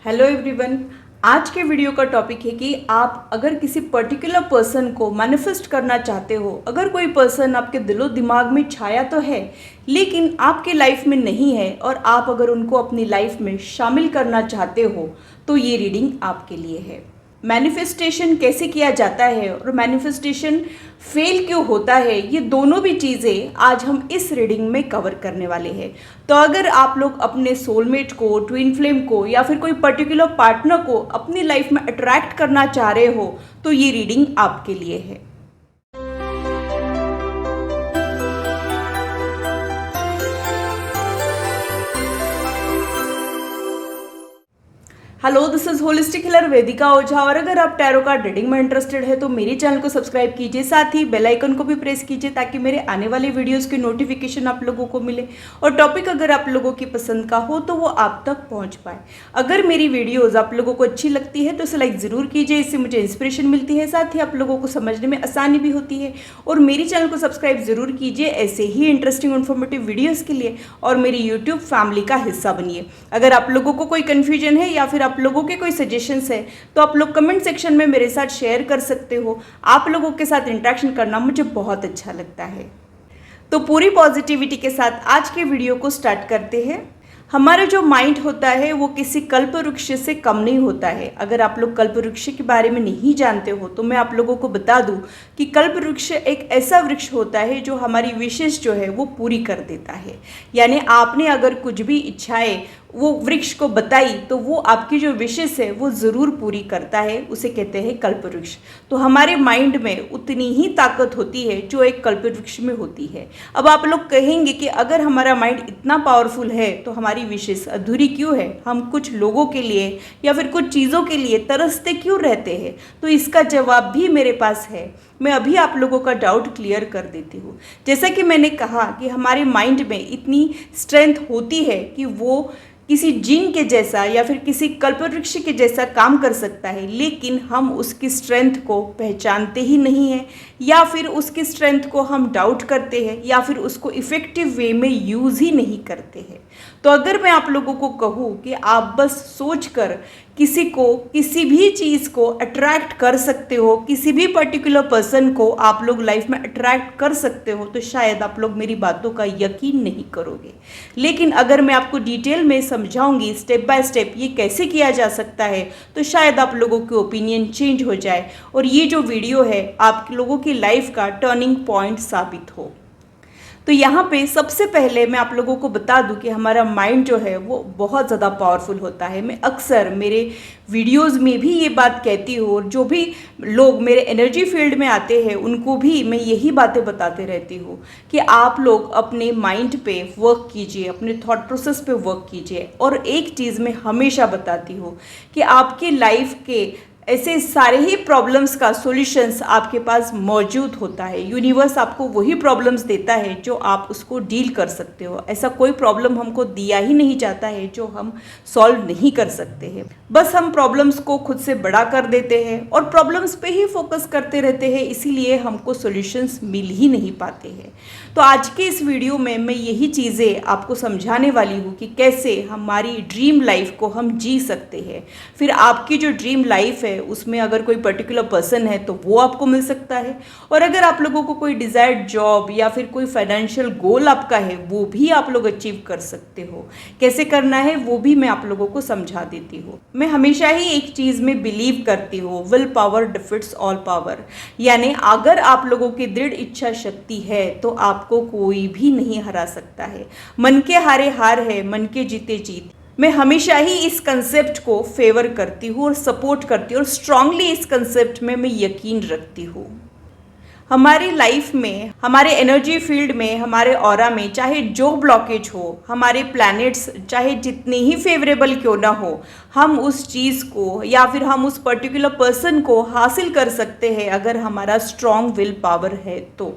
Hello everyone. आज के video का टॉपिक है कि आप अगर किसी पर्टिकुलर पर्सन को मैनिफेस्ट करना चाहते हो, अगर कोई पर्सन आपके दिलो दिमाग में छाया तो है लेकिन आपके लाइफ में नहीं है और आप अगर उनको अपनी लाइफ में शामिल करना चाहते हो तो ये रीडिंग आपके लिए है। मैनिफेस्टेशन कैसे किया जाता है और मैनिफेस्टेशन फेल क्यों होता है, ये दोनों भी चीज़ें आज हम इस रीडिंग में कवर करने वाले हैं। तो अगर आप लोग अपने सोलमेट को, ट्विन फ्लेम को या फिर कोई पर्टिकुलर पार्टनर को अपनी लाइफ में अट्रैक्ट करना चाह रहे हो तो ये रीडिंग आपके लिए है। Hello, this is holistic healer Vedika Ojha. और अगर आप टैरो कार्ड रीडिंग में इंटरेस्टेड है तो मेरे चैनल को सब्सक्राइब कीजिए, साथ ही बेल आइकन को भी प्रेस कीजिए ताकि मेरे आने वाले वीडियोस की नोटिफिकेशन आप लोगों को मिले और टॉपिक अगर आप लोगों की पसंद का हो तो वो आप तक पहुंच पाए। अगर मेरी वीडियोज़ आप लोगों को अच्छी लगती है तो इसे लाइक ज़रूर कीजिए, इससे मुझे इंस्पिरेशन मिलती है, साथ ही आप लोगों को समझने में आसानी भी होती है। और मेरी चैनल को सब्सक्राइब ज़रूर कीजिए ऐसे ही इंटरेस्टिंग इन्फॉर्मेटिव वीडियोज़ के लिए और मेरी यूट्यूब फैमिली का हिस्सा बनिए। अगर आप लोगों को कोई कन्फ्यूजन है या फिर आप लोगों के कोई सजेशंस है तो आप लोग कमेंट सेक्शन में मेरे साथ शेयर कर सकते हो। आप लोगों के साथ इंटरेक्शन करना मुझे बहुत अच्छा लगता है। तो पूरी पॉजिटिविटी के साथ आज के वीडियो को स्टार्ट करते हैं। हमारा जो माइंड होता है वो किसी कल्प वृक्ष से कम नहीं होता है। अगर आप लोग कल्प वृक्ष के बारे में नहीं जानते हो तो मैं आप लोगों को बता दूं कि कल्प वृक्ष एक ऐसा वृक्ष होता है जो हमारी विशेष जो है वो पूरी कर देता है। यानी आपने अगर कुछ भी इच्छाएं वो वृक्ष को बताई तो वो आपकी जो विशेष है वो ज़रूर पूरी करता है, उसे कहते हैं कल्प वृक्ष। तो हमारे माइंड में उतनी ही ताकत होती है जो एक कल्प वृक्ष में होती है। अब आप लोग कहेंगे कि अगर हमारा माइंड इतना पावरफुल है तो हमारी विशेष अधूरी क्यों है, हम कुछ लोगों के लिए या फिर कुछ चीज़ों के लिए तरसते क्यों रहते हैं? तो इसका जवाब भी मेरे पास है। मैं अभी आप लोगों का डाउट क्लियर कर देती हूँ। जैसा कि मैंने कहा कि हमारे माइंड में इतनी स्ट्रेंथ होती है कि वो किसी जिन के जैसा या फिर किसी कल्पवृक्ष के जैसा काम कर सकता है, लेकिन हम उसकी स्ट्रेंथ को पहचानते ही नहीं हैं या फिर उसकी स्ट्रेंथ को हम डाउट करते हैं या फिर उसको इफ़ेक्टिव वे में यूज़ ही नहीं करते हैं। तो अगर मैं आप लोगों को कहूँ कि आप बस सोचकर किसी को, किसी भी चीज़ को अट्रैक्ट कर सकते हो, किसी भी पर्टिकुलर पर्सन को आप लोग लाइफ में अट्रैक्ट कर सकते हो, तो शायद आप लोग मेरी बातों का यकीन नहीं करोगे। लेकिन अगर मैं आपको डिटेल में समझाऊंगी स्टेप बाय स्टेप ये कैसे किया जा सकता है तो शायद आप लोगों की ओपिनियन चेंज हो जाए और ये जो वीडियो है आप लोगों की लाइफ का टर्निंग पॉइंट साबित हो। तो यहाँ पे सबसे पहले मैं आप लोगों को बता दूं कि हमारा माइंड जो है वो बहुत ज़्यादा पावरफुल होता है। मैं अक्सर मेरे वीडियोस में भी ये बात कहती हूँ और जो भी लोग मेरे एनर्जी फील्ड में आते हैं उनको भी मैं यही बातें बताते रहती हूँ कि आप लोग अपने माइंड पे वर्क कीजिए, अपने थॉट प्रोसेस पे वर्क कीजिए। और एक चीज़ मैं हमेशा बताती हूँ कि आपके लाइफ के ऐसे सारे ही प्रॉब्लम्स का सॉल्यूशंस आपके पास मौजूद होता है। यूनिवर्स आपको वही प्रॉब्लम्स देता है जो आप उसको डील कर सकते हो। ऐसा कोई प्रॉब्लम हमको दिया ही नहीं जाता है जो हम सॉल्व नहीं कर सकते हैं। बस हम प्रॉब्लम्स को खुद से बड़ा कर देते हैं और प्रॉब्लम्स पे ही फोकस करते रहते हैं, इसीलिए हमको सॉल्यूशंस मिल ही नहीं पाते हैं। तो आज के इस वीडियो में मैं यही चीज़ें आपको समझाने वाली हूँ कि कैसे हमारी ड्रीम लाइफ को हम जी सकते हैं। फिर आपकी जो ड्रीम लाइफ है उसमें अगर कोई पर्टिकुलर पर्सन है तो वो आपको मिल सकता है, और अगर आप लोगों को कोई डिजायर्ड जॉब या फिर कोई फाइनेंशियल गोल आपका है वो भी आप लोग अचीव कर सकते हो। कैसे करना है वो भी मैं आप लोगों को समझा देती हूँ। मैं हमेशा ही एक चीज़ में बिलीव करती हूँ, will power defeats all power. यानी अगर आप लोगों की दृढ़ इच्छा शक्ति है तो आपको कोई भी नहीं हरा सकता है। मन के हारे हार है, मन के जीते जीत। मैं हमेशा ही इस कंसेप्ट को फेवर करती हूँ और सपोर्ट करती हूँ और स्ट्रांगली इस कंसेप्ट में मैं यकीन रखती हूँ। हमारी लाइफ में, हमारे एनर्जी फील्ड में, हमारे ऑरा में चाहे जो ब्लॉकेज हो, हमारे प्लैनेट्स चाहे जितने ही फेवरेबल क्यों ना हो, हम उस चीज़ को या फिर हम उस पर्टिकुलर पर्सन को हासिल कर सकते हैं अगर हमारा स्ट्रॉन्ग विल पावर है तो।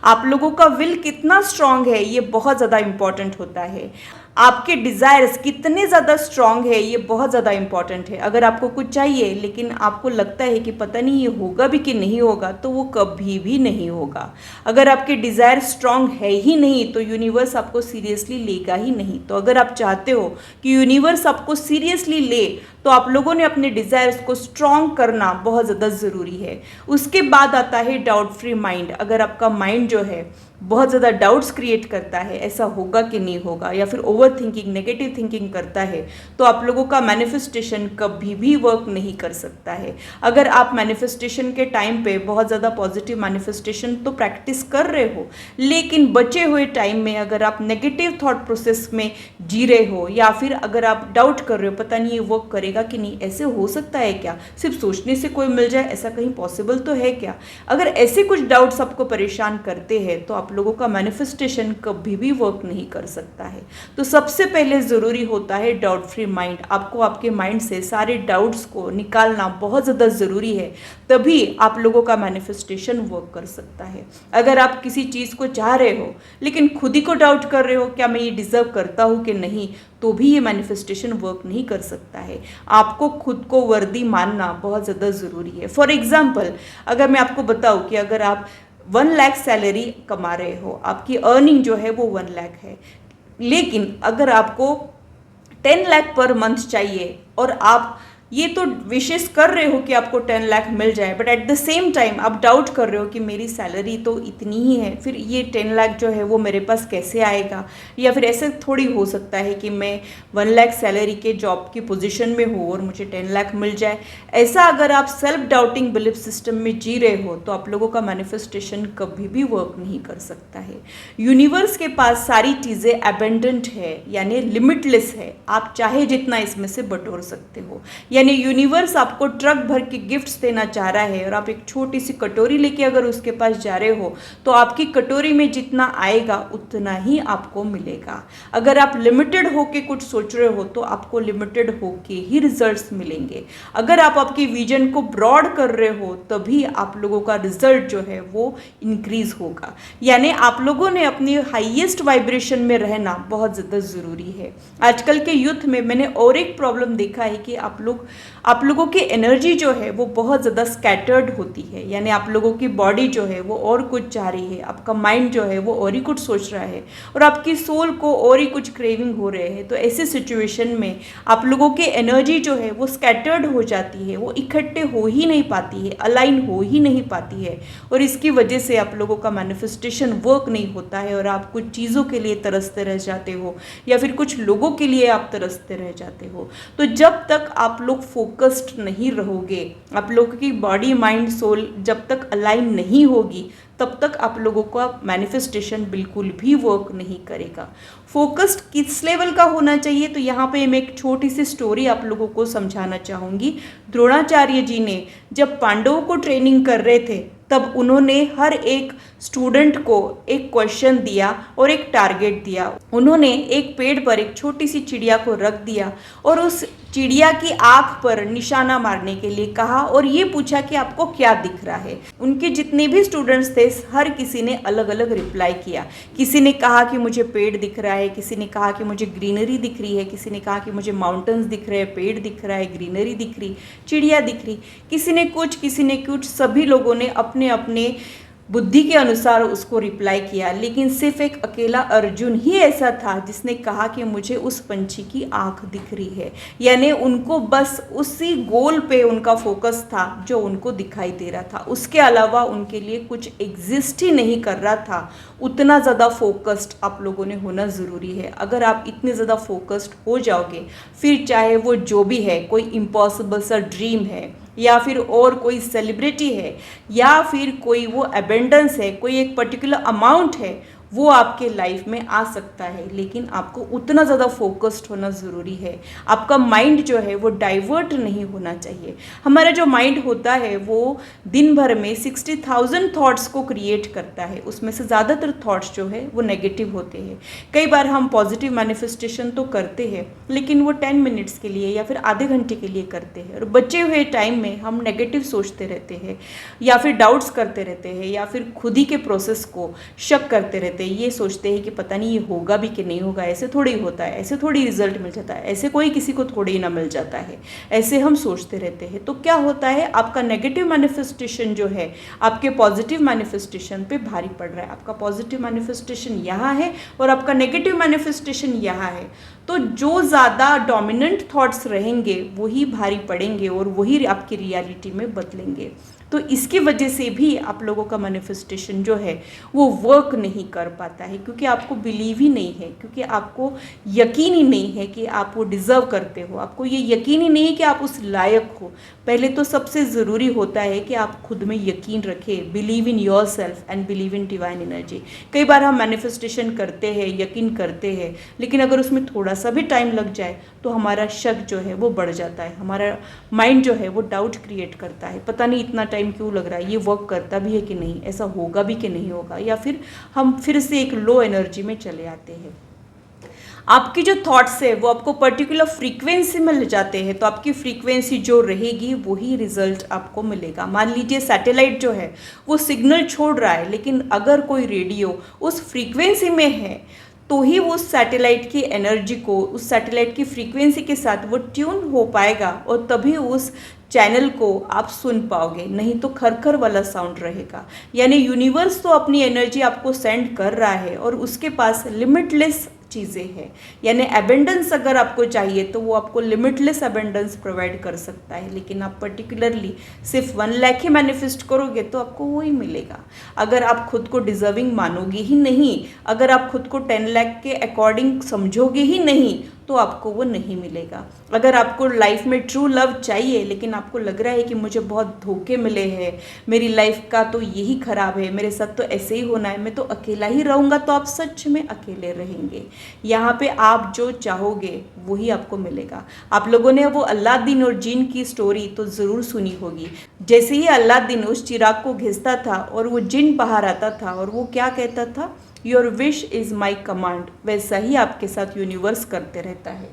आप लोगों का विल कितना स्ट्रॉन्ग है ये बहुत ज़्यादा इम्पॉर्टेंट होता है। आपके डिज़ायर्स कितने ज़्यादा स्ट्रांग है ये बहुत ज़्यादा इंपॉर्टेंट है। अगर आपको कुछ चाहिए लेकिन आपको लगता है कि पता नहीं ये होगा भी कि नहीं होगा, तो वो कभी भी नहीं होगा। अगर आपके डिज़ायर स्ट्रांग है ही नहीं तो यूनिवर्स आपको सीरियसली लेगा ही नहीं। तो अगर आप चाहते हो कि यूनिवर्स आपको सीरियसली ले, तो आप लोगों ने अपने डिज़ायर्स को स्ट्रांग करना बहुत ज़्यादा ज़रूरी है। उसके बाद आता है डाउट फ्री माइंड। अगर आपका माइंड जो है बहुत ज़्यादा डाउट्स क्रिएट करता है, ऐसा होगा कि नहीं होगा, या फिर ओवर थिंकिंग, नेगेटिव थिंकिंग करता है, तो आप लोगों का मैनिफेस्टेशन कभी भी वर्क नहीं कर सकता है। अगर आप मैनिफेस्टेशन के टाइम पे बहुत ज़्यादा पॉजिटिव मैनिफेस्टेशन तो प्रैक्टिस कर रहे हो, लेकिन बचे हुए टाइम में अगर आप नेगेटिव थॉट प्रोसेस में जी रहे हो, या फिर अगर आप डाउट कर रहे हो पता नहीं ये वर्क करेगा कि नहीं, ऐसे हो सकता है क्या, सिर्फ सोचने से कोई मिल जाए, ऐसा कहीं पॉसिबल तो है क्या, अगर ऐसे कुछ डाउट्स आपको परेशान करते हैं तो आप लोगों का मैनिफेस्टेशन कभी भी वर्क नहीं कर सकता है। तो सबसे पहले ज़रूरी होता है डाउट फ्री माइंड। आपको आपके माइंड से सारे डाउट्स को निकालना बहुत ज़्यादा ज़रूरी है, तभी आप लोगों का मैनिफेस्टेशन वर्क कर सकता है। अगर आप किसी चीज़ को चाह रहे हो लेकिन खुद ही को डाउट कर रहे हो क्या मैं ये डिज़र्व करता हूँ कि नहीं, तो भी ये मैनिफेस्टेशन वर्क नहीं कर सकता है। आपको खुद को वर्दी मानना बहुत ज़्यादा ज़रूरी है। फॉर एग्जाम्पल, अगर मैं आपको बताऊँ कि अगर आप 1 लाख सैलरी कमा रहे हो, आपकी अर्निंग जो है वो 1 लाख है, लेकिन अगर आपको 10 लाख पर मंथ चाहिए और आप ये तो विशेष कर रहे हो कि आपको 10 लाख मिल जाए, but at the same time आप डाउट कर रहे हो कि मेरी सैलरी तो इतनी ही है, फिर ये 10 लाख जो है वो मेरे पास कैसे आएगा, या फिर ऐसे थोड़ी हो सकता है कि मैं 1 लाख सैलरी के जॉब की पोजीशन में हूँ और मुझे 10 लाख मिल जाए। ऐसा अगर आप सेल्फ डाउटिंग बिलीफ सिस्टम में जी रहे हो तो आप लोगों का मैनिफेस्टेशन कभी भी वर्क नहीं कर सकता है। यूनिवर्स के पास सारी चीज़ें अबेंडेंट है, यानी लिमिटलेस है, आप चाहे जितना इसमें से बटोर सकते हो। यानी यूनिवर्स आपको ट्रक भर के गिफ्ट्स देना चाह रहा है और आप एक छोटी सी कटोरी लेके अगर उसके पास जा रहे हो तो आपकी कटोरी में जितना आएगा उतना ही आपको मिलेगा। अगर आप लिमिटेड होके कुछ सोच रहे हो तो आपको लिमिटेड होके ही रिजल्ट्स मिलेंगे। अगर आप आपकी विजन को ब्रॉड कर रहे हो तभी आप लोगों का रिजल्ट जो है वो इंक्रीज होगा। यानी आप लोगों ने अपनी हाईएस्ट वाइब्रेशन में रहना बहुत ज़्यादा ज़रूरी है। आजकल के यूथ में मैंने और एक प्रॉब्लम देखा है कि आप लोगों की एनर्जी जो है वो बहुत ज़्यादा स्कैटर्ड होती है। यानी आप लोगों की बॉडी जो है वो और कुछ चाह रही है, आपका माइंड जो है वो और ही कुछ सोच रहा है और आपकी सोल को और ही कुछ क्रेविंग हो रहे हैं। तो ऐसी सिचुएशन में आप लोगों की एनर्जी जो है वो स्कैटर्ड हो जाती है, वो इकट्ठे हो ही नहीं पाती है, अलाइन हो ही नहीं पाती है, और इसकी वजह से आप लोगों का मैनिफेस्टेशन वर्क नहीं होता है और आप कुछ चीज़ों के लिए तरसते रह जाते हो या फिर कुछ लोगों के लिए आप तरसते रह जाते हो। तो जब तक आप लोग फोकस्ड नहीं रहोगे, आप लोगों की बॉडी माइंड सोल जब तक अलाइन नहीं होगी तब तक आप लोगों का मैनिफेस्टेशन बिल्कुल भी वर्क नहीं करेगा। फोकस्ड किस लेवल का होना चाहिए, तो यहाँ पे मैं एक छोटी सी स्टोरी आप लोगों को समझाना चाहूँगी। द्रोणाचार्य जी ने जब पांडवों को ट्रेनिंग कर रहे थे तब उन्होंने हर एक स्टूडेंट को एक क्वेश्चन दिया और एक टारगेट दिया। उन्होंने एक पेड़ पर एक छोटी सी चिड़िया को रख दिया और उस चिड़िया की आँख पर निशाना मारने के लिए कहा और ये पूछा कि आपको क्या दिख रहा है। उनके जितने भी स्टूडेंट्स थे हर किसी ने अलग अलग रिप्लाई किया। किसी ने कहा कि मुझे पेड़ दिख रहा है, किसी ने कहा कि मुझे ग्रीनरी दिख रही है, किसी ने कहा कि मुझे माउंटेन्स दिख रहे हैं, पेड़ दिख रहा है, ग्रीनरी दिख रही, चिड़िया दिख रही, किसी ने कुछ किसी ने कुछ। सभी लोगों ने अपने अपने बुद्धि के अनुसार उसको रिप्लाई किया, लेकिन सिर्फ एक अकेला अर्जुन ही ऐसा था जिसने कहा कि मुझे उस पंछी की आँख दिख रही है। यानी उनको बस उसी गोल पे उनका फोकस था जो उनको दिखाई दे रहा था, उसके अलावा उनके लिए कुछ एग्जिस्ट ही नहीं कर रहा था। उतना ज़्यादा फोकस्ड आप लोगों ने होना ज़रूरी है। अगर आप इतने ज़्यादा फोकस्ड हो जाओगे फिर चाहे वो जो भी है, कोई इम्पॉसिबल सा ड्रीम है या फिर और कोई सेलिब्रिटी है या फिर कोई वो अबेंडेंस है, कोई एक पर्टिकुलर अमाउंट है, वो आपके लाइफ में आ सकता है, लेकिन आपको उतना ज़्यादा फोकस्ड होना ज़रूरी है। आपका माइंड जो है वो डाइवर्ट नहीं होना चाहिए। हमारा जो माइंड होता है वो दिन भर में 60,000 थॉट्स को क्रिएट करता है, उसमें से ज़्यादातर थॉट्स जो है वो नेगेटिव होते हैं। कई बार हम पॉजिटिव मैनिफेस्टेशन तो करते हैं लेकिन वो 10 मिनट्स के लिए या फिर आधे घंटे के लिए करते हैं और बचे हुए टाइम में हम नेगेटिव सोचते रहते हैं या फिर डाउट्स करते रहते हैं या फिर खुद ही के प्रोसेस को शक करते रहते हैं रहते हैं, ये सोचते हैं कि पता नहीं ये होगा भी कि नहीं होगा, ऐसे थोड़ी होता है, ऐसे थोड़ी रिजल्ट मिल जाता है, ऐसे कोई किसी को थोड़ी ही ना मिल जाता है, ऐसे हम सोचते रहते हैं। तो क्या होता है, आपका नेगेटिव मैनिफेस्टेशन जो है आपके पॉजिटिव मैनिफेस्टेशन पे भारी पड़ रहा है। आपका पॉजिटिव मैनिफेस्टेशन यहाँ है और आपका नेगेटिव मैनिफेस्टेशन यहाँ है। तो जो ज़्यादा डोमिनेंट थॉट्स रहेंगे वही भारी पड़ेंगे और वही आपकी रियलिटी में बदलेंगे। तो इसकी वजह से भी आप लोगों का मैनिफेस्टेशन जो है वो वर्क नहीं कर पाता है, क्योंकि आपको बिलीव ही नहीं है, क्योंकि आपको यकीन ही नहीं है कि आप वो डिज़र्व करते हो, आपको ये यकीन ही नहीं है कि आप उस लायक हो। पहले तो सबसे ज़रूरी होता है कि आप खुद में यकीन रखें, believe in your self and believe in divine energy. कई बार हम मैनिफेस्टेशन करते हैं, यकीन करते हैं, लेकिन अगर उसमें थोड़ा सा भी टाइम लग जाए तो हमारा शक जो है वो बढ़ जाता है, हमारा माइंड जो है वो डाउट क्रिएट करता है, पता नहीं इतना टाइम क्यों लग रहा है, ये वर्क करता भी है कि नहीं, ऐसा होगा भी कि नहीं होगा, या फिर हम फिर से एक लो एनर्जी में चले आते हैं। आपकी जो थॉट्स है वो आपको पर्टिकुलर फ्रीक्वेंसी में ले जाते हैं, तो आपकी फ्रीक्वेंसी जो रहेगी वही रिजल्ट आपको मिलेगा। मान लीजिए सैटेलाइट जो है वो सिग्नल छोड़ रहा है, लेकिन अगर कोई रेडियो उस फ्रीक्वेंसी में है तो ही वो उस सैटेलाइट की एनर्जी को, उस सैटेलाइट की फ्रीक्वेंसी के साथ वो ट्यून हो पाएगा और तभी उस चैनल को आप सुन पाओगे, नहीं तो खरखर वाला साउंड रहेगा। यानी यूनिवर्स तो अपनी एनर्जी आपको सेंड कर रहा है और उसके पास लिमिटलेस चीज़ें हैं, यानी एबेंडेंस अगर आपको चाहिए तो वो आपको लिमिटलेस एबेंडेंस प्रोवाइड कर सकता है, लेकिन आप पर्टिकुलरली सिर्फ 1 लाख ही मैनिफेस्ट करोगे तो आपको वो ही मिलेगा। अगर आप खुद को डिजर्विंग मानोगे ही नहीं, अगर आप खुद को 10 लाख के अकॉर्डिंग समझोगे ही नहीं, तो आपको वो नहीं मिलेगा। अगर आपको लाइफ में ट्रू लव चाहिए, लेकिन आपको लग रहा है कि मुझे बहुत धोखे मिले हैं, मेरी लाइफ का तो यही खराब है, मेरे साथ तो ऐसे ही होना है, मैं तो अकेला ही रहूँगा, तो आप सच में अकेले रहेंगे। यहाँ पे आप जो चाहोगे वही आपको मिलेगा। आप लोगों ने वो अलादीन और जिन की स्टोरी तो ज़रूर सुनी होगी। जैसे ही अलादीन उस चिराग को घिसता था और वो जिन बाहर आता था और वो क्या कहता था, your wish is my command, वैसा ही आपके साथ यूनिवर्स करते रहता है।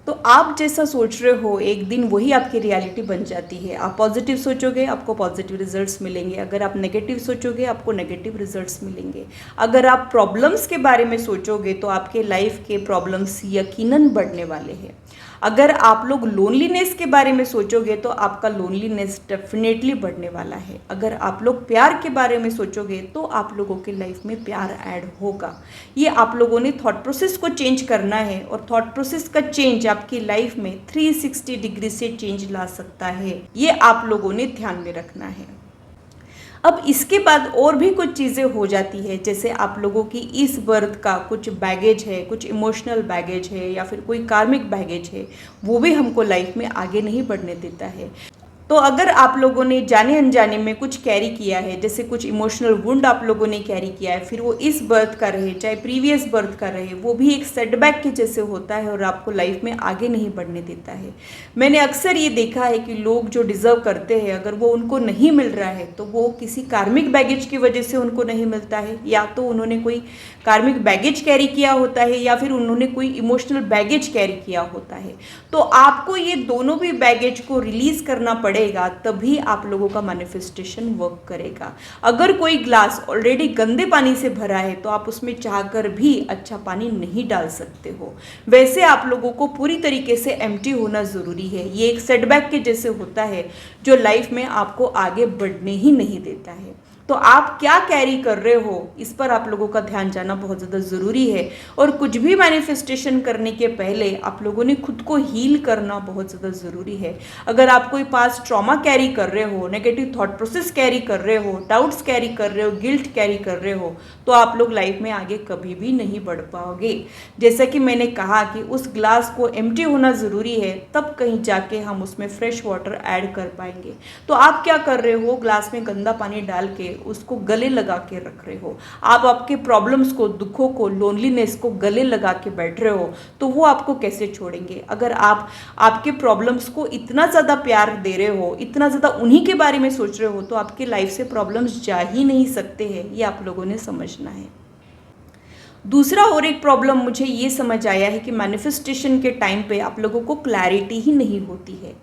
तो आप जैसा सोच रहे हो एक दिन वही आपकी रियलिटी बन जाती है। आप पॉजिटिव सोचोगे आपको पॉजिटिव रिजल्ट्स मिलेंगे, अगर आप नेगेटिव सोचोगे आपको नेगेटिव रिजल्ट्स मिलेंगे। अगर आप प्रॉब्लम्स के बारे में सोचोगे तो आपके लाइफ के प्रॉब्लम्स यकीनन बढ़ने वाले हैं। अगर आप लोग लोनलीनेस के बारे में सोचोगे तो आपका लोनलीनेस डेफिनेटली बढ़ने वाला है। अगर आप लोग प्यार के बारे में सोचोगे तो आप लोगों के लाइफ में प्यार ऐड होगा। ये आप लोगों ने थॉट प्रोसेस को चेंज करना है और थॉट प्रोसेस का चेंज आपकी लाइफ में 360 डिग्री से चेंज ला सकता है, ये आप लोगों ने ध्यान में रखना है। अब इसके बाद और भी कुछ चीज़ें हो जाती है, जैसे आप लोगों की इस बर्थ का कुछ बैगेज है, कुछ इमोशनल बैगेज है या फिर कोई कार्मिक बैगेज है, वो भी हमको लाइफ में आगे नहीं बढ़ने देता है। तो अगर आप लोगों ने जाने अनजाने में कुछ कैरी किया है, जैसे कुछ इमोशनल वुंड आप लोगों ने कैरी किया है, फिर वो इस बर्थ का रहे चाहे प्रीवियस बर्थ का रहे, वो भी एक सेटबैक के जैसे होता है और आपको लाइफ में आगे नहीं बढ़ने देता है। मैंने अक्सर ये देखा है कि लोग जो डिज़र्व करते हैं अगर वो उनको नहीं मिल रहा है तो वो किसी कार्मिक बैगेज की वजह से उनको नहीं मिलता है, या तो उन्होंने कोई कार्मिक बैगेज कैरी किया होता है या फिर उन्होंने कोई इमोशनल बैगेज कैरी किया होता है। तो आपको ये दोनों भी बैगेज को रिलीज़ करना पड़ेगा, तभी आप लोगों का मैनिफेस्टेशन वर्क करेगा। अगर कोई ग्लास ऑलरेडी गंदे पानी से भरा है तो आप उसमें चाहकर भी अच्छा पानी नहीं डाल सकते हो। वैसे आप लोगों को पूरी तरीके से एम्प्टी होना ज़रूरी है। ये एक सेटबैक के जैसे होता है जो लाइफ में आपको आगे बढ़ने ही नहीं देता है। तो आप क्या कैरी कर रहे हो इस पर आप लोगों का ध्यान जाना बहुत ज़्यादा ज़रूरी है। और कुछ भी मैनिफेस्टेशन करने के पहले आप लोगों ने खुद को हील करना बहुत ज़्यादा ज़रूरी है। अगर आप कोई पास ट्रॉमा कैरी कर रहे हो, नेगेटिव थॉट प्रोसेस कैरी कर रहे हो, डाउट्स कैरी कर रहे हो, गिल्ट कैरी कर रहे हो, तो आप लोग लाइफ में आगे कभी भी नहीं बढ़ पाओगे। जैसा कि मैंने कहा कि उस ग्लास को एम्प्टी होना ज़रूरी है, तब कहीं जाके हम उसमें फ्रेश वाटर ऐड कर पाएंगे। तो आप क्या कर रहे हो, ग्लास में गंदा पानी डाल के उसको गले लगा के रख रहे हो। आप आपके प्रॉब्लम्स को, दुखों को, लोनलीनेस को गले लगा के बैठ रहे हो, तो वो आपको कैसे छोड़ेंगे। अगर आप आपके प्रॉब्लम्स को इतना ज़्यादा प्यार दे रहे हो, इतना ज़्यादा उन्हीं के बारे में सोच रहे हो, तो आपकी लाइफ से प्रॉब्लम्स जा ही नहीं सकते हैं। ये आप लोगों ने समझना है। दूसरा और एक प्रॉब्लम मुझे ये समझ आया है कि मैनिफेस्टेशन के टाइम पे आप लोगों को क्लैरिटी ही नहीं होती है।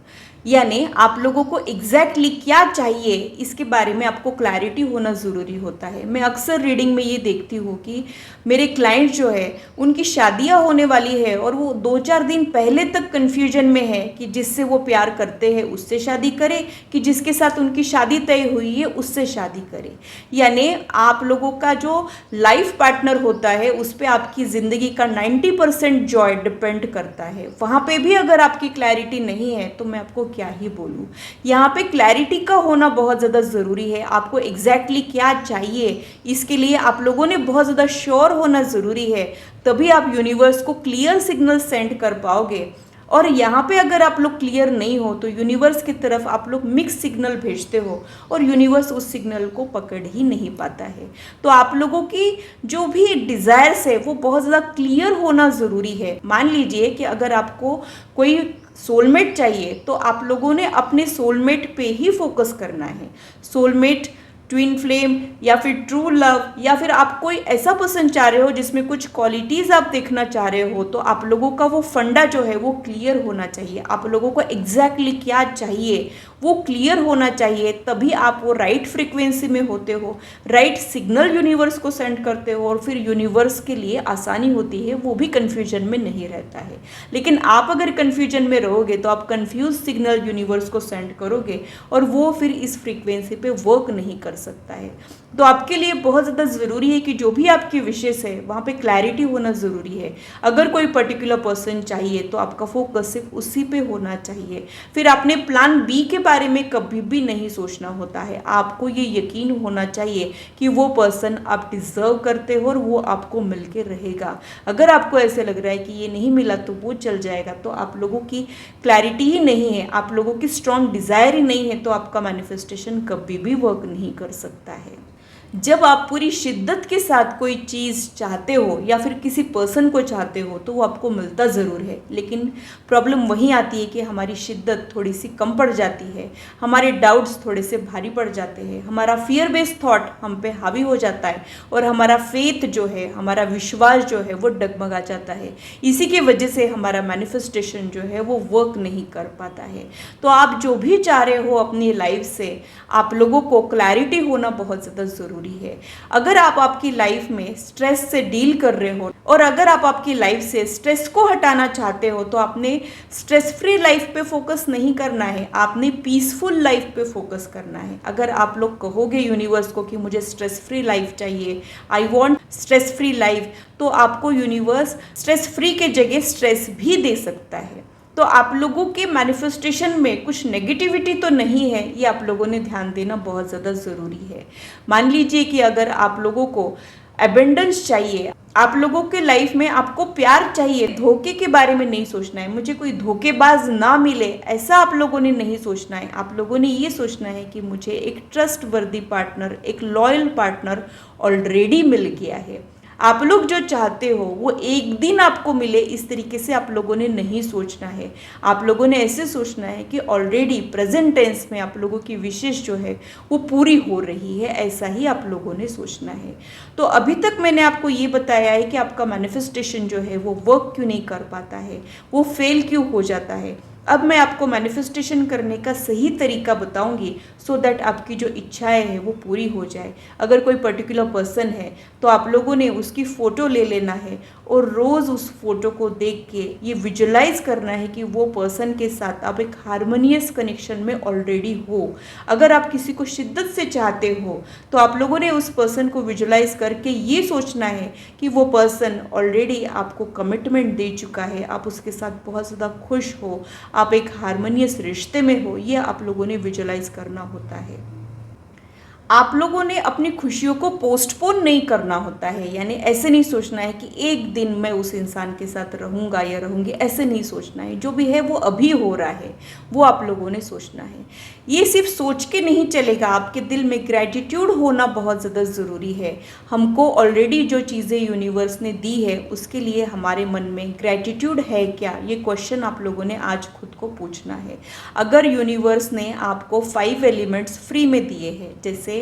यानी आप लोगों को एग्जैक्टली क्या चाहिए इसके बारे में आपको क्लैरिटी होना ज़रूरी होता है। मैं अक्सर रीडिंग में ये देखती हूँ कि मेरे क्लाइंट जो है उनकी शादियाँ होने वाली है और वो 2-4 दिन पहले तक कन्फ्यूजन में है कि जिससे वो प्यार करते हैं उससे शादी करे कि जिसके साथ उनकी शादी तय हुई है उससे शादी करे। यानी आप लोगों का जो लाइफ पार्टनर होता है उस पर आपकी ज़िंदगी का 90% जॉय डिपेंड करता है। वहाँ पे भी अगर आपकी क्लैरिटी नहीं है तो मैं आपको क्या ही बोलूँ। यहाँ पे क्लैरिटी का होना बहुत ज़्यादा ज़रूरी है। आपको एग्जैक्टली क्या चाहिए इसके लिए आप लोगों ने बहुत ज़्यादा श्योर होना ज़रूरी है, तभी आप यूनिवर्स को क्लियर सिग्नल सेंड कर पाओगे। और यहाँ पे अगर आप लोग क्लियर नहीं हो तो यूनिवर्स की तरफ आप लोग मिक्स सिग्नल भेजते हो और यूनिवर्स उस सिग्नल को पकड़ ही नहीं पाता है। तो आप लोगों की जो भी डिज़ायर्स है वो बहुत ज़्यादा क्लियर होना ज़रूरी है। मान लीजिए कि अगर आपको कोई सोलमेट चाहिए तो आप लोगों ने अपने सोलमेट पे ही फोकस करना है। सोलमेट, ट्विन फ्लेम या फिर ट्रू लव, या फिर आप कोई ऐसा पर्सन चाह रहे हो जिसमें कुछ क्वालिटीज़ आप देखना चाह रहे हो, तो आप लोगों का वो फंडा जो है वो क्लियर होना चाहिए। आप लोगों को एग्जैक्टली क्या चाहिए वो क्लियर होना चाहिए, तभी आप वो राइट फ्रीक्वेंसी में होते हो, राइट सिग्नल यूनिवर्स को सेंड करते हो और फिर यूनिवर्स के लिए आसानी होती है, वो भी कन्फ्यूजन में नहीं रहता है। लेकिन आप अगर कन्फ्यूजन में रहोगे तो आप कन्फ्यूज सिग्नल यूनिवर्स को सेंड करोगे और वो फिर इस फ्रीक्वेंसी पे वर्क नहीं कर सकता है। तो आपके लिए बहुत ज़्यादा ज़रूरी है कि जो भी आपकी विशेष है वहाँ पे क्लैरिटी होना ज़रूरी है। अगर कोई पर्टिकुलर पर्सन चाहिए तो आपका फोकस सिर्फ उसी पे होना चाहिए। फिर आपने प्लान बी के बारे में कभी भी नहीं सोचना होता है। आपको ये यकीन होना चाहिए कि वो पर्सन आप डिज़र्व करते हो और वो आपको मिल के रहेगा। अगर आपको ऐसे लग रहा है कि ये नहीं मिला तो वो चल जाएगा, तो आप लोगों की क्लैरिटी ही नहीं है, आप लोगों की स्ट्रॉन्ग डिज़ायर ही नहीं है, तो आपका मैनिफेस्टेशन कभी भी वर्क नहीं कर सकता है। जब आप पूरी शिद्दत के साथ कोई चीज़ चाहते हो या फिर किसी पर्सन को चाहते हो तो वो आपको मिलता ज़रूर है, लेकिन प्रॉब्लम वहीं आती है कि हमारी शिद्दत थोड़ी सी कम पड़ जाती है, हमारे डाउट्स थोड़े से भारी पड़ जाते हैं, हमारा फियर बेस्ड थॉट हम पे हावी हो जाता है और हमारा फेथ जो है, हमारा विश्वास जो है वो डगमगा जाता है। इसी की वजह से हमारा मैनिफेस्टेशन जो है वो वर्क नहीं कर पाता है। तो आप जो भी चाह रहे हो अपनी लाइफ से, आप लोगों को क्लैरिटी होना बहुत ज़्यादा ज़रूरी है। अगर आप आपकी लाइफ में स्ट्रेस से डील कर रहे हो और अगर आप आपकी लाइफ से स्ट्रेस को हटाना चाहते हो तो आपने स्ट्रेस फ्री लाइफ पे फोकस नहीं करना है, आपने पीसफुल लाइफ पे फोकस करना है। अगर आप लोग कहोगे यूनिवर्स को कि मुझे स्ट्रेस फ्री लाइफ चाहिए, I want stress free life, तो आपको यूनिवर्स स्ट्रेस फ्री के जगह स्ट्रेस भी दे सकता है। तो आप लोगों के मैनिफेस्टेशन में कुछ नेगेटिविटी तो नहीं है, ये आप लोगों ने ध्यान देना बहुत ज़्यादा ज़रूरी है। मान लीजिए कि अगर आप लोगों को एबेंडेंस चाहिए, आप लोगों के लाइफ में आपको प्यार चाहिए, धोखे के बारे में नहीं सोचना है, मुझे कोई धोखेबाज ना मिले, ऐसा आप लोगों ने नहीं सोचना है। आप लोगों ने ये सोचना है कि मुझे एक ट्रस्ट वर्दी पार्टनर, एक लॉयल पार्टनर ऑलरेडी मिल गया है। आप लोग जो चाहते हो वो एक दिन आपको मिले, इस तरीके से आप लोगों ने नहीं सोचना है। आप लोगों ने ऐसे सोचना है कि ऑलरेडी प्रेजेंट टेंस में आप लोगों की विशेष जो है वो पूरी हो रही है, ऐसा ही आप लोगों ने सोचना है। तो अभी तक मैंने आपको ये बताया है कि आपका मैनिफेस्टेशन जो है वो वर्क क्यों नहीं कर पाता है, वो फेल क्यों हो जाता है। अब मैं आपको मैनिफेस्टेशन करने का सही तरीका बताऊंगी सो दैट आपकी जो इच्छाएं हैं वो पूरी हो जाए। अगर कोई पर्टिकुलर पर्सन है तो आप लोगों ने उसकी फ़ोटो ले लेना है और रोज़ उस फोटो को देख के ये विजुलाइज करना है कि वो पर्सन के साथ आप एक हारमोनियस कनेक्शन में ऑलरेडी हो। अगर आप किसी को शिद्दत से चाहते हो तो आप लोगों ने उस पर्सन को विजुलाइज करके ये सोचना है कि वो पर्सन ऑलरेडी आपको कमिटमेंट दे चुका है, आप उसके साथ बहुत ज़्यादा खुश हो, आप एक हारमोनियस रिश्ते में हो, ये आप लोगों ने विजुलाइज करना होता है। आप लोगों ने अपनी खुशियों को पोस्टपोन नहीं करना होता है, यानी ऐसे नहीं सोचना है कि एक दिन मैं उस इंसान के साथ रहूँगा या रहूँगी, ऐसे नहीं सोचना है। जो भी है वो अभी हो रहा है, वो आप लोगों ने सोचना है। ये सिर्फ सोच के नहीं चलेगा, आपके दिल में ग्रैटिट्यूड होना बहुत ज़्यादा ज़रूरी है। हमको ऑलरेडी जो चीज़ें यूनिवर्स ने दी है उसके लिए हमारे मन में ग्रैटिट्यूड है क्या, ये क्वेश्चन आप लोगों ने आज खुद को पूछना है। अगर यूनिवर्स ने आपको 5 एलिमेंट्स फ्री में दिए हैं, जैसे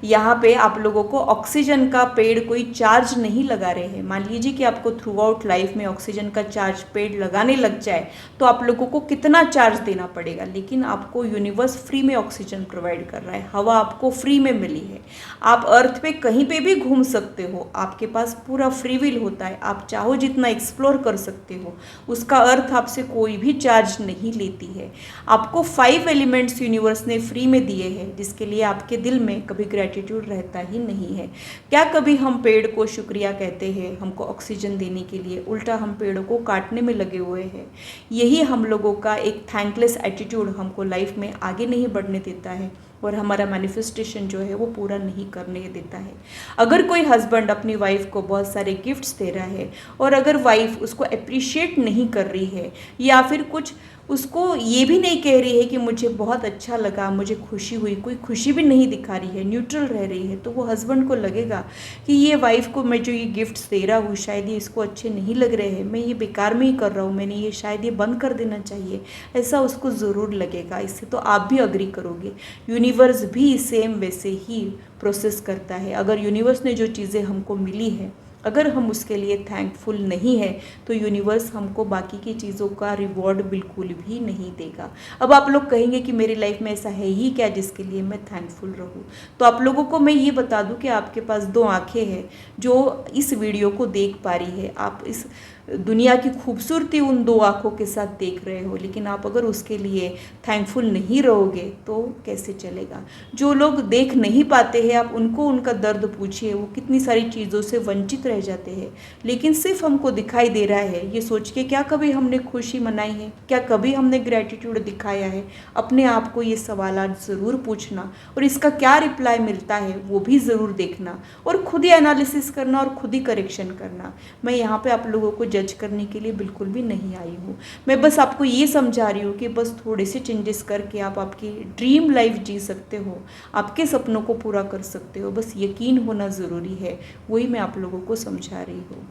यहाँ पे आप लोगों को ऑक्सीजन का पेड़ कोई चार्ज नहीं लगा रहे हैं। मान लीजिए कि आपको थ्रू आउट लाइफ में ऑक्सीजन का चार्ज पेड़ लगाने लग जाए तो आप लोगों को कितना चार्ज देना पड़ेगा, लेकिन आपको यूनिवर्स फ्री में ऑक्सीजन प्रोवाइड कर रहा है, हवा आपको फ्री में मिली है। आप अर्थ पे कहीं पे भी घूम सकते हो, आपके पास पूरा फ्री विल होता है, आप चाहो जितना एक्सप्लोर कर सकते हो, उसका अर्थ आपसे कोई भी चार्ज नहीं लेती है। आपको 5 एलिमेंट्स यूनिवर्स ने फ्री में दिए हैं, जिसके लिए आपके दिल में कभी ग्रेटिट्यूड रहता ही नहीं है। क्या कभी हम पेड़ को शुक्रिया कहते हैं हमको ऑक्सीजन देने के लिए? उल्टा हम पेड़ों को काटने में लगे हुए हैं। यही हम लोगों का एक थैंकलेस एटीट्यूड हमको लाइफ में आगे नहीं बढ़ने देता है और हमारा मैनिफेस्टेशन जो है वो पूरा नहीं करने देता है। अगर कोई हस्बैंड अपनी वाइफ को बहुत सारे गिफ्ट्स दे रहा है और अगर वाइफ उसको अप्रिशिएट नहीं कर रही है या फिर कुछ उसको ये भी नहीं कह रही है कि मुझे बहुत अच्छा लगा, मुझे खुशी हुई, कोई खुशी भी नहीं दिखा रही है, न्यूट्रल रह रही है, तो वो हस्बैंड को लगेगा कि ये वाइफ को मैं जो ये गिफ्ट्स दे रहा हूँ शायद ये इसको अच्छे नहीं लग रहे हैं, मैं ये बेकार में ही कर रहा हूँ, मैंने ये शायद ये बंद कर देना चाहिए, ऐसा उसको ज़रूर लगेगा। इससे तो आप भी अग्री करोगे। यूनिवर्स भी सेम वैसे ही प्रोसेस करता है। अगर यूनिवर्स ने जो चीज़ें हमको मिली है अगर हम उसके लिए थैंकफुल नहीं है तो यूनिवर्स हमको बाकी की चीज़ों का रिवॉर्ड बिल्कुल भी नहीं देगा। अब आप लोग कहेंगे कि मेरी लाइफ में ऐसा है ही क्या जिसके लिए मैं थैंकफुल रहूं? तो आप लोगों को मैं ये बता दूं कि आपके पास 2 आंखें हैं जो इस वीडियो को देख पा रही है। आप इस दुनिया की खूबसूरती उन 2 आँखों के साथ देख रहे हो, लेकिन आप अगर उसके लिए थैंकफुल नहीं रहोगे तो कैसे चलेगा? जो लोग देख नहीं पाते हैं आप उनको उनका दर्द पूछिए, वो कितनी सारी चीज़ों से वंचित रह जाते हैं, लेकिन सिर्फ हमको दिखाई दे रहा है ये सोच के क्या कभी हमने खुशी मनाई है? क्या कभी हमने ग्रैटिट्यूड दिखाया है? अपने आप को ये सवाल ज़रूर पूछना और इसका क्या रिप्लाई मिलता है वो भी ज़रूर देखना और खुद ही एनालिसिस करना और खुद ही करेक्शन करना। मैं यहाँ पे आप लोगों को जज करने के लिए बिल्कुल भी नहीं आई हूँ। मैं बस आपको ये समझा रही हूँ कि बस थोड़े से चेंजेस करके आप आपकी ड्रीम लाइफ जी सकते हो, आपके सपनों को पूरा कर सकते हो। बस यकीन होना ज़रूरी है, वही मैं आप लोगों को समझा रही हूँ।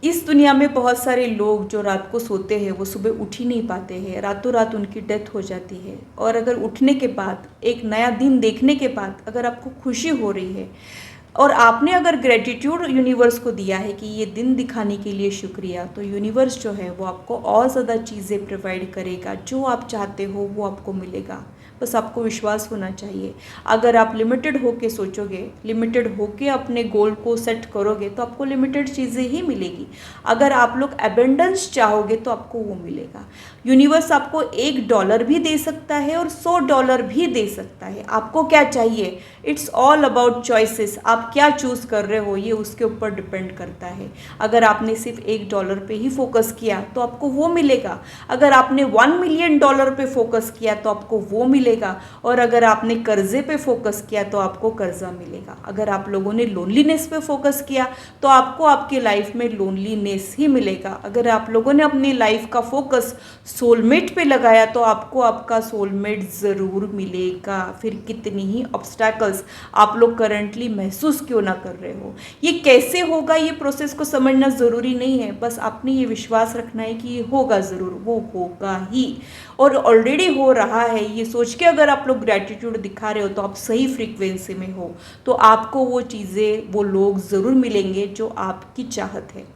इस दुनिया में बहुत सारे लोग जो रात को सोते हैं वो सुबह उठ ही नहीं पाते हैं, रातों रात उनकी डेथ हो जाती है। और अगर उठने के बाद एक नया दिन देखने के बाद अगर आपको खुशी हो रही है और आपने अगर ग्रेटिट्यूड यूनिवर्स को दिया है कि ये दिन दिखाने के लिए शुक्रिया, तो यूनिवर्स जो है वो आपको और ज़्यादा चीज़ें प्रोवाइड करेगा, जो आप चाहते हो वो आपको मिलेगा। बस आपको विश्वास होना चाहिए। अगर आप लिमिटेड होके सोचोगे, लिमिटेड होके अपने गोल को सेट करोगे तो आपको लिमिटेड चीज़ें ही मिलेगी। अगर आप लोग एबेंडेंस चाहोगे तो आपको वो मिलेगा। यूनिवर्स आपको $1 भी दे सकता है और $100 भी दे सकता है। आपको क्या चाहिए? It's all about choices. आप क्या चूज़ कर रहे हो ये उसके ऊपर डिपेंड करता है। अगर आपने सिर्फ $1 पे ही फोकस किया तो आपको वो मिलेगा। अगर आपने $1 मिलियन पे फोकस किया तो आपको वो मिलेगा। और अगर आपने कर्जे पे फोकस किया तो आपको कर्जा मिलेगा। अगर आप लोगों ने लोनलीनेस पे फोकस किया तो आपको आपकी लाइफ में लोनलीनेस ही मिलेगा। अगर आप लोगों ने अपनी लाइफ का फोकस सोलमेट पे लगाया तो आपको आपका सोलमेट ज़रूर मिलेगा। फिर कितनी ही ऑब्स्टैकल्स आप लोग करंटली महसूस क्यों ना कर रहे हो, ये कैसे होगा ये प्रोसेस को समझना ज़रूरी नहीं है। बस आपने ये विश्वास रखना है कि ये होगा ज़रूर, वो होगा ही और ऑलरेडी हो रहा है। ये सोच के अगर आप लोग ग्रैटिट्यूड दिखा रहे हो तो आप सही फ्रीक्वेंसी में हो, तो आपको वो चीज़ें वो लोग ज़रूर मिलेंगे जो आपकी चाहत है।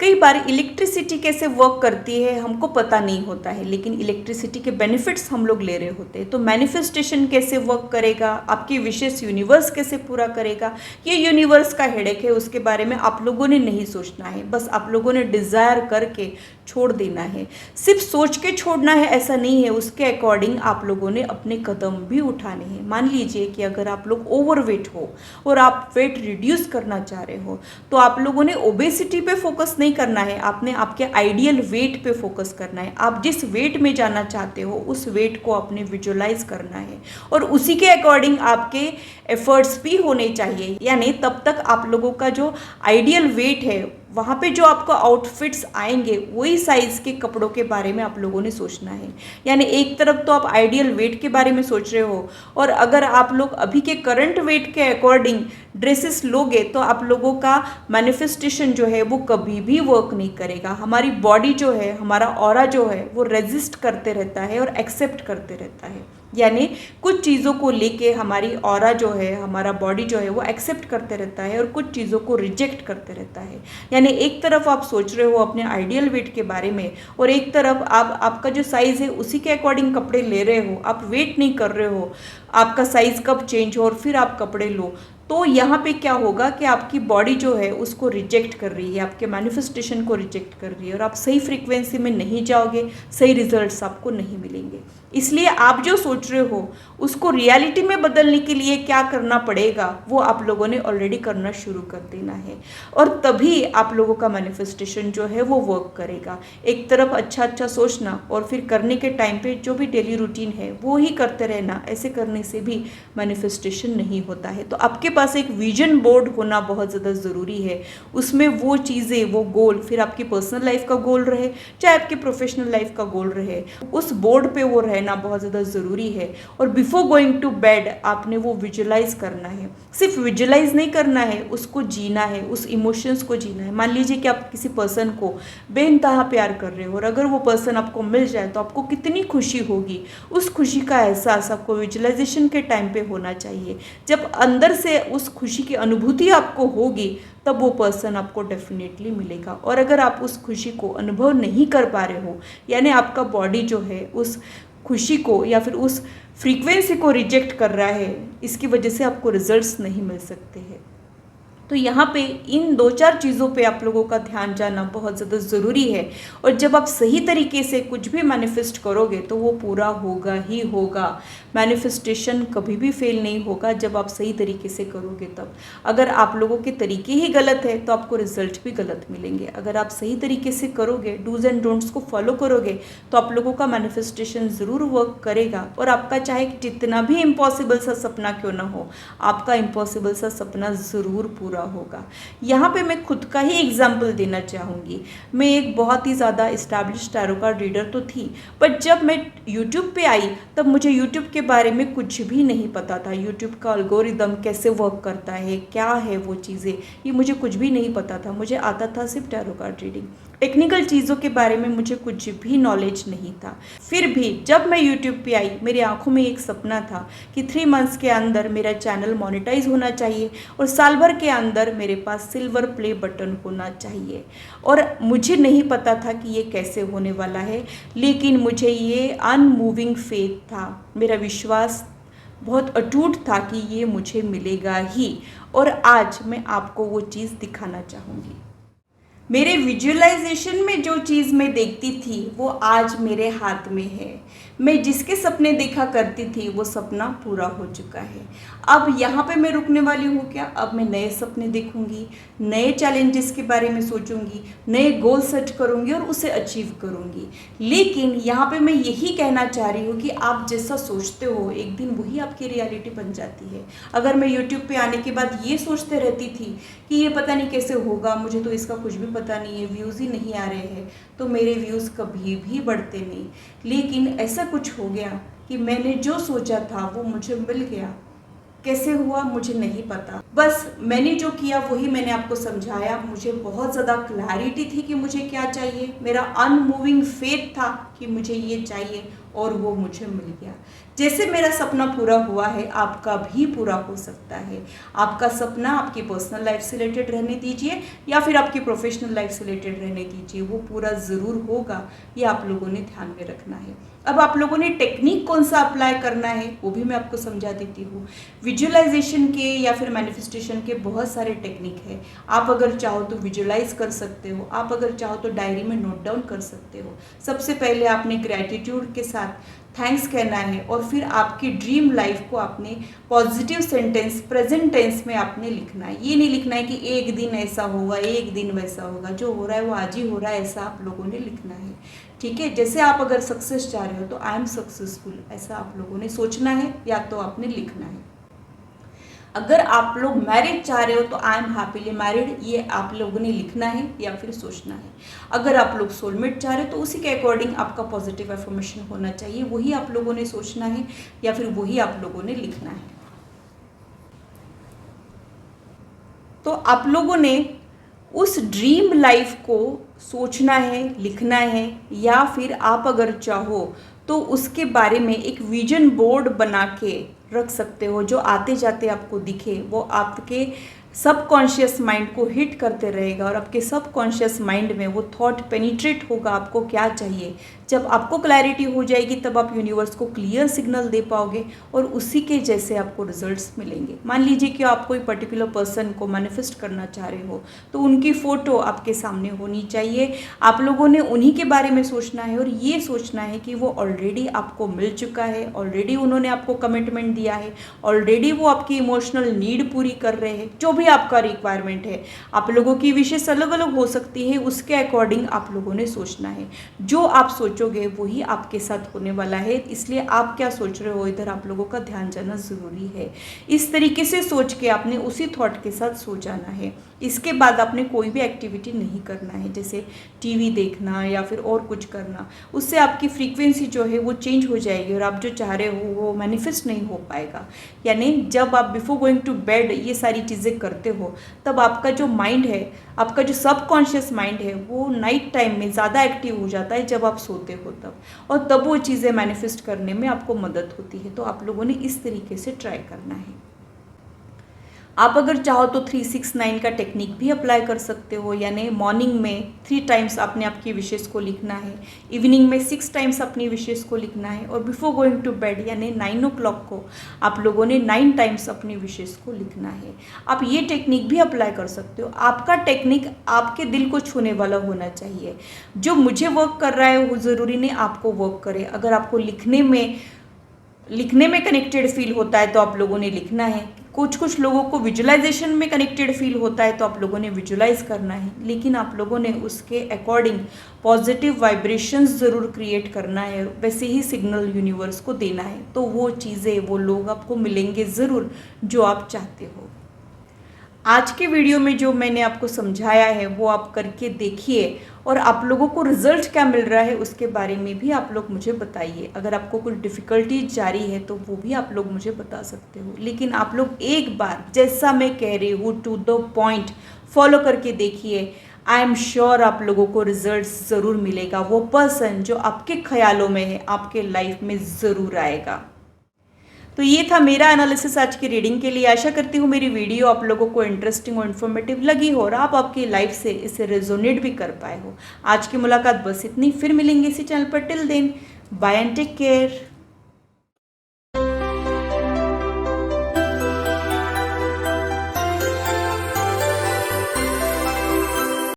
कई बार इलेक्ट्रिसिटी कैसे वर्क करती है हमको पता नहीं होता है, लेकिन इलेक्ट्रिसिटी के बेनिफिट्स हम लोग ले रहे होते हैं। तो मैनिफेस्टेशन कैसे वर्क करेगा, आपकी विशेष यूनिवर्स कैसे पूरा करेगा, ये यूनिवर्स का हेडेक है, उसके बारे में आप लोगों ने नहीं सोचना है। बस आप लोगों ने डिज़ायर करके छोड़ देना है। सिर्फ सोच के छोड़ना है ऐसा नहीं है, उसके अकॉर्डिंग आप लोगों ने अपने कदम भी उठाने हैं। मान लीजिए कि अगर आप लोग ओवरवेट हो और आप वेट रिड्यूस करना चाह रहे हो तो आप लोगों ने ओबेसिटी पे फोकस नहीं करना है, आपने आपके आइडियल वेट पे फोकस करना है। आप जिस वेट में जाना चाहते हो उस वेट को आपने विजुअलाइज करना है और उसी के अकॉर्डिंग आपके एफर्ट्स भी होने चाहिए। यानी तब तक आप लोगों का जो आइडियल वेट है वहाँ पे जो आपको आउटफिट्स आएंगे वही साइज़ के कपड़ों के बारे में आप लोगों ने सोचना है। यानी एक तरफ तो आप आइडियल वेट के बारे में सोच रहे हो और अगर आप लोग अभी के करंट वेट के अकॉर्डिंग ड्रेसेस लोगे तो आप लोगों का मैनिफेस्टेशन जो है वो कभी भी वर्क नहीं करेगा। हमारी बॉडी जो है, हमारा ऑरा जो है वो रेजिस्ट करते रहता है और एक्सेप्ट करते रहता है। यानी कुछ चीज़ों को लेके हमारी ऑरा जो है, हमारा बॉडी जो है वो एक्सेप्ट करते रहता है और कुछ चीज़ों को रिजेक्ट करते रहता है। यानी एक तरफ आप सोच रहे हो अपने आइडियल वेट के बारे में और एक तरफ आप आपका जो साइज़ है उसी के अकॉर्डिंग कपड़े ले रहे हो, आप वेट नहीं कर रहे हो, आपका साइज़ कब चेंज हो और फिर आप कपड़े लो। तो यहाँ पे क्या होगा कि आपकी बॉडी जो है उसको रिजेक्ट कर रही है, आपके मैनिफेस्टेशन को रिजेक्ट कर रही है और आप सही फ्रीक्वेंसी में नहीं जाओगे, सही रिजल्ट्स आपको नहीं मिलेंगे। इसलिए आप जो सोच रहे हो उसको रियलिटी में बदलने के लिए क्या करना पड़ेगा वो आप लोगों ने ऑलरेडी करना शुरू कर देना है और तभी आप लोगों का मैनिफेस्टेशन जो है वो वर्क करेगा। एक तरफ अच्छा अच्छा सोचना और फिर करने के टाइम पे जो भी डेली रूटीन है वो ही करते रहना, ऐसे करने से भी मैनिफेस्टेशन नहीं होता है। तो आपके पास एक विजन बोर्ड होना बहुत ज़्यादा ज़रूरी है। उसमें वो चीज़ें, वो गोल, फिर आपकी पर्सनल लाइफ का गोल रहे चाहे आपकी प्रोफेशनल लाइफ का गोल रहे, उस बोर्ड पे वो रहना बहुत ज़्यादा ज़रूरी है। और बिफोर गोइंग टू बेड आपने वो विजुलाइज करना है। सिर्फ विजुलाइज नहीं करना है, उसको जीना है, उस इमोशंस को जीना है। मान लीजिए कि आप किसी पर्सन को बेइंतहा प्यार कर रहे हो और अगर वो पर्सन आपको मिल जाए तो आपको कितनी खुशी होगी, उस खुशी का एहसास आपको विजुलाइजेशन के टाइम पे होना चाहिए। जब अंदर से उस खुशी की अनुभूति आपको होगी तब वो पर्सन आपको डेफिनेटली मिलेगा। और अगर आप उस खुशी को अनुभव नहीं कर पा रहे हो, यानी आपका बॉडी जो है उस खुशी को या फिर उस फ्रीक्वेंसी को रिजेक्ट कर रहा है, इसकी वजह से आपको रिजल्ट्स नहीं मिल सकते हैं। तो यहाँ पे इन 2-4 चीज़ों पे आप लोगों का ध्यान जाना बहुत ज़्यादा ज़रूरी है। और जब आप सही तरीके से कुछ भी मैनिफेस्ट करोगे तो वो पूरा होगा ही होगा। मैनिफेस्टेशन कभी भी फेल नहीं होगा जब आप सही तरीके से करोगे तब। अगर आप लोगों के तरीके ही गलत है तो आपको रिजल्ट भी गलत मिलेंगे। अगर आप सही तरीके से करोगे, डूज एंड डोंट्स को फॉलो करोगे तो आप लोगों का मैनिफेस्टेशन ज़रूर वर्क करेगा और आपका चाहे जितना भी इम्पॉसिबल सा सपना क्यों ना हो, आपका इम्पॉसिबल सा सपना ज़रूर पूरा होगा। यहाँ पे मैं खुद का ही एग्जाम्पल देना चाहूँगी। मैं एक बहुत ही ज़्यादा इस्टेब्लिश टैरो कार्ड रीडर तो थी, बट जब मैं यूट्यूब पे आई तब मुझे यूट्यूब के बारे में कुछ भी नहीं पता था। यूट्यूब का एल्गोरिदम कैसे वर्क करता है, क्या है वो चीज़ें, ये मुझे कुछ भी नहीं पता था। मुझे आता था सिर्फ टैरो कार्ड रीडिंग। टेक्निकल चीज़ों के बारे में मुझे कुछ भी नॉलेज नहीं था। फिर भी जब मैं यूट्यूब पे आई मेरी आंखों में एक सपना था कि 3 मंथ्स के अंदर मेरा चैनल मोनेटाइज होना चाहिए और साल भर के अंदर मेरे पास सिल्वर प्ले बटन होना चाहिए। और मुझे नहीं पता था कि ये कैसे होने वाला है, लेकिन मुझे ये अनमूविंग फेथ था, मेरा विश्वास बहुत अटूट था कि ये मुझे मिलेगा ही। और आज मैं आपको वो चीज़ दिखाना चाहूँगी। मेरे विजुअलाइजेशन में जो चीज़ मैं देखती थी वो आज मेरे हाथ में है। मैं जिसके सपने देखा करती थी वो सपना पूरा हो चुका है। अब यहाँ पे मैं रुकने वाली हूँ क्या? अब मैं नए सपने देखूँगी, नए चैलेंजेस के बारे में सोचूंगी, नए गोल सेट करूँगी और उसे अचीव करूँगी। लेकिन यहाँ पे मैं यही कहना चाह रही हूँ कि आप जैसा सोचते हो एक दिन वही आपकी रियलिटी बन जाती है। अगर मैं यूट्यूब पे आने के बाद ये सोचते रहती थी कि ये पता नहीं कैसे होगा, मुझे तो इसका कुछ भी पता नहीं है, व्यूज़ ही नहीं आ रहे हैं, तो मेरे व्यूज़ कभी भी बढ़ते नहीं। लेकिन ऐसा कुछ हो गया कि मैंने जो सोचा था वो मुझे मिल गया। कैसे हुआ मुझे नहीं पता, बस मैंने जो किया वही मैंने आपको समझाया। मुझे बहुत ज़्यादा क्लैरिटी थी कि मुझे क्या चाहिए, मेरा अनमूविंग फेथ था कि मुझे ये चाहिए और वो मुझे मिल गया। जैसे मेरा सपना पूरा हुआ है आपका भी पूरा हो सकता है। आपका सपना आपकी पर्सनल लाइफ से रिलेटेड रहने दीजिए या फिर आपकी प्रोफेशनल लाइफ से रिलेटेड रहने दीजिए, वो पूरा ज़रूर होगा। ये आप लोगों ने ध्यान में रखना है। अब आप लोगों ने टेक्निक कौन सा अप्लाई करना है वो भी मैं आपको समझा देती हूँ। विजुअलाइजेशन के या फिर मैनिफेस्टेशन के बहुत सारे टेक्निक है। आप अगर चाहो तो विजुअलाइज कर सकते हो, आप अगर चाहो तो डायरी में नोट डाउन कर सकते हो। सबसे पहले आपने ग्रैटिट्यूड के साथ थैंक्स कहना है और फिर आपकी ड्रीम लाइफ को आपने पॉजिटिव सेंटेंस प्रेजेंट टेंस में आपने लिखना है। ये नहीं लिखना है कि एक दिन ऐसा होगा, एक दिन वैसा होगा, जो हो रहा है वो आज ही हो रहा है, ऐसा आप लोगों ने लिखना है। ठीक है, जैसे आप अगर सक्सेस चाह रहे हो तो आई एम सक्सेसफुल, ऐसा आप लोगों ने सोचना है या तो आपने लिखना है। अगर आप लोग मैरिज चाह रहे हो तो आई एम हैप्पीली मैरिड, ये आप लोगों ने लिखना है या फिर सोचना है। अगर आप लोग सोलमेट चाह रहे हो तो उसी के अकॉर्डिंग आपका पॉजिटिव एफर्मेशन होना चाहिए, वही आप लोगों ने सोचना है या फिर वही आप लोगों ने लिखना है। तो आप लोगों ने उस ड्रीम लाइफ को सोचना है, लिखना है, या फिर आप अगर चाहो तो उसके बारे में एक विजन बोर्ड बना के रख सकते हो, जो आते जाते आपको दिखे, वो आपके सबकॉन्शियस माइंड को हिट करते रहेगा और आपके सबकॉन्शियस माइंड में वो थॉट पेनिट्रेट होगा आपको क्या चाहिए। जब आपको क्लैरिटी हो जाएगी तब आप यूनिवर्स को क्लियर सिग्नल दे पाओगे और उसी के जैसे आपको रिजल्ट्स मिलेंगे। मान लीजिए कि आप कोई पर्टिकुलर पर्सन को मैनिफेस्ट करना चाह रहे हो, तो उनकी फ़ोटो आपके सामने होनी चाहिए। आप लोगों ने उन्हीं के बारे में सोचना है और ये सोचना है कि वो ऑलरेडी आपको मिल चुका है, ऑलरेडी उन्होंने आपको कमिटमेंट दिया है, ऑलरेडी वो आपकी इमोशनल नीड पूरी कर रहे हैं। जो भी आपका रिक्वायरमेंट है, आप लोगों की विशेष अलग अलग हो सकती है, उसके अकॉर्डिंग आप लोगों ने सोचना है। जो आप सोचोगे वही आपके साथ होने वाला है, इसलिए आप क्या सोच रहे हो इधर आप लोगों का ध्यान जाना ज़रूरी है। इस तरीके से सोच के आपने उसी थॉट के साथ सो जाना है। इसके बाद आपने कोई भी एक्टिविटी नहीं करना है, जैसे टीवी देखना या फिर और कुछ करना। उससे आपकी फ्रीक्वेंसी जो है वो चेंज हो जाएगी और आप जो चाह रहे हो वो मैनिफेस्ट नहीं हो पाएगा। यानी जब आप बिफोर गोइंग टू बेड ये सारी चीज़ें करते हो, तब आपका जो माइंड है, आपका जो सबकॉन्शियस माइंड है, वो नाइट टाइम में ज़्यादा एक्टिव हो जाता है जब आप सोते हो तब, और तब वो चीज़ें मैनिफेस्ट करने में आपको मदद होती है। तो आप लोगों ने इस तरीके से ट्राई करना है। आप अगर चाहो तो 369 का टेक्निक भी अप्लाई कर सकते हो, यानी मॉर्निंग में 3 टाइम्स आपने आपकी विशेष को लिखना है, इवनिंग में 6 टाइम्स अपनी विशेष को लिखना है, और बिफोर गोइंग टू बेड यानी 9 o'clock को आप लोगों ने 9 टाइम्स अपनी विशेष को लिखना है। आप ये टेक्निक भी अप्लाई कर सकते हो। आपका टेक्निक आपके दिल को छूने वाला होना चाहिए। जो मुझे वर्क कर रहा है वो ज़रूरी नहीं आपको वर्क करे। अगर आपको लिखने में कनेक्टेड फील होता है तो आप लोगों ने लिखना है। कुछ लोगों को विजुअलाइजेशन में कनेक्टेड फील होता है तो आप लोगों ने विजुअलाइज करना है, लेकिन आप लोगों ने उसके अकॉर्डिंग पॉजिटिव वाइब्रेशंस ज़रूर क्रिएट करना है, वैसे ही सिग्नल यूनिवर्स को देना है। तो वो चीज़ें, वो लोग आपको मिलेंगे ज़रूर जो आप चाहते हो। आज के वीडियो में जो मैंने आपको समझाया है वो आप करके देखिए और आप लोगों को रिजल्ट क्या मिल रहा है उसके बारे में भी आप लोग मुझे बताइए। अगर आपको कुछ डिफ़िकल्टीज जारी है तो वो भी आप लोग मुझे बता सकते हो, लेकिन आप लोग एक बार जैसा मैं कह रही हूँ टू द पॉइंट फॉलो करके देखिए। आई एम श्योर आप लोगों को रिजल्ट ज़रूर मिलेगा। वो पर्सन जो आपके ख्यालों में है आपके लाइफ में ज़रूर आएगा। तो ये था मेरा एनालिसिस आज की रीडिंग के लिए। आशा करती हूँ मेरी वीडियो आप लोगों को इंटरेस्टिंग और इन्फॉर्मेटिव लगी हो और आप आपकी लाइफ से इसे रेजोनेट भी कर पाए हो। आज की मुलाकात बस इतनी, फिर मिलेंगे इसी चैनल पर। Till then, bye and take care.